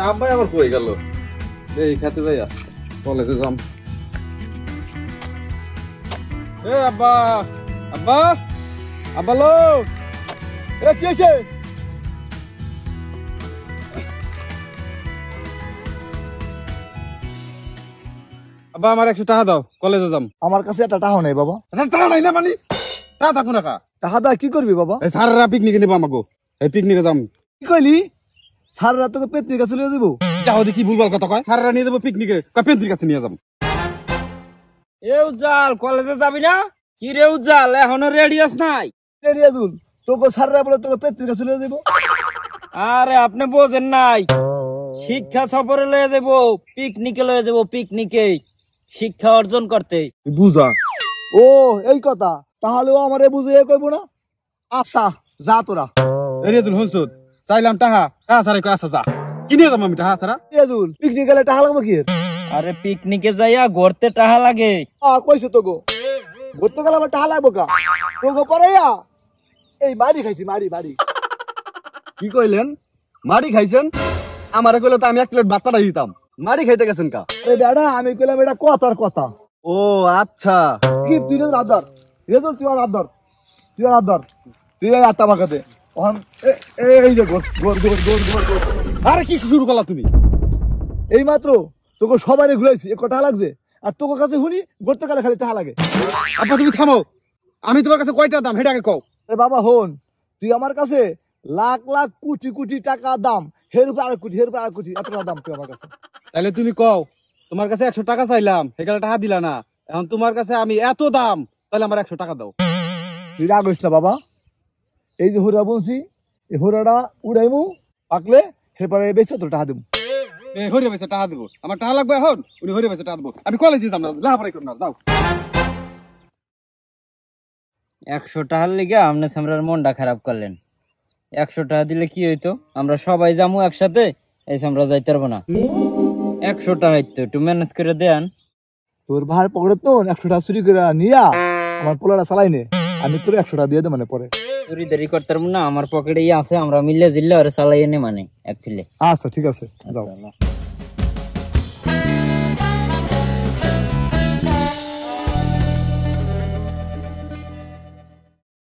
আব্বা আবার কই গেল? এই খেতে যাইয়া কলেজে যাম। এ আব্বা, আব্বা, আব্বা লো, এ কি হয়েছে? আব্বা আমার 100 টাকা দাও, কলেজে যাম। আমার কাছে একটা টাকা নাই বাবা। টাকা নাই না মানে? টাকা থাকবো না কা? টাকা দা কি করবি বাবা? এই সারারা পিকনিকে নিবো আমাকে। এই পিকনিকে যাম। কি কইলি? সারা রাত তোকে পেতনির কাছে নিয়ে যাবো? যাও দেখি ভুলভাল কথা কয়। সারারা নিয়ে যাবো পিকনিকে, কয় পেন্টির কাছে নিয়ে যাবো। এ উজ্জাল, কলেজে যাবি না? কি রে উজ্জাল, এখনো রেডি আস নাই? রিয়াজুল তোকে সারা বলে তোকে পেতনির কাছে নিয়ে যাবো। আরে আপনি বোঝেন নাই, শিক্ষা সফরে লয়ে যাবো, পিকনিকে লয়ে যাবো, পিকনিকে শিক্ষা অর্জন করতে। বুঝা ও এই কথা, তাহলে ও আমারে বুঝে কইবো না। আচ্ছা যা তোরা। রিয়াজুল হুনসুদ চাইলাম টাকা, টাকা ছাড়া কয় আচ্ছা যা। কি নিয়ে যাবো আমি টাকা ছাড়া? রিয়াজুল পিকনিক গেলে টাকা লাগবে কি? আরে পিকনিকে যাইয়া ঘুরতে টাকা লাগে। কইছো তোকে ঘুরতে গেলে আমার টাকা লাগবো কা? তোকে পরে এই মারি খাইছি, মারি মারি। কি কইলেন? মারি খাইছেন? আমারে কইলে তো আমি 1 প্লেট ভাত পাঠাই দিতাম। মারি খাইতে গেছেন কা? আরে বেড়া আমি কইলাম এটা কথার কথা। ও আচ্ছা। কি তুই আদর রেজল, তুই আর আদর, তুই আর আদর, তুই আটটা মাখাতে। এই যে গোর গোর গোর গোর গোর গোর। আরে কি শুরু করলা তুমি? এই মাত্র তোকে সবাই ঘুরাইছি, এ কটা লাগছে। আর তোর কাছে শুনি ঘুরতে গেলে খালি টাকা লাগে। আব্বা তুমি থামো, আমি তোমার কাছে কয়টা দাম হেটাকে কও। এ বাবা হন, তুই আমার কাছে লাখ লাখ কোটি কোটি টাকা দাম, হের উপর আরেক কোটি, হের উপর আরেক কোটি, এত টাকা দাম তুই আমার কাছে। তাহলে তুমি কও, তোমার কাছে 100 টাকা চাইলাম, সেখানে টাকা দিলা না। এখন তোমার কাছে আমি এত দাম, তাহলে আমার 100 টাকা দাও। তুই রাগ হইস না বাবা। এই যে হুরা বলছি, এই হুরাটা উড়াইমু, পাকলে হেরপরে বেঁচে তোর টাকা দেবো। হরিয়া বেচে টাকা দেবো, আমার টাকা লাগবে এখন। উনি হরিয়া বেচে টাকা দেবো, আমি কলেজে যাম না, লাফারাই করব না, দাও। 100 টাকার লিগে আপনি সামরার মনটা খারাপ করলেন। 100 টাকা দিলে কি হইতো? আমরা সবাই যামু একসাথে, এই আমরা যাইতে পারবো না। 100 টাকা হইতো, একটু ম্যানেজ করে দেন। তোর ভাইয়ের পকেটে তো 100 টাকা চুরি করে নিয়া আমার পোলাটা চালাই নে, আমি তোর 100 টাকা দিয়ে দে মানে পরে। চুরি দেরি করতে পারবো না, আমার পকেটে আছে, আমরা মিলে জিল্লে ওরে চালাই এনে মানে এক ফিলে। আচ্ছা ঠিক আছে যাও।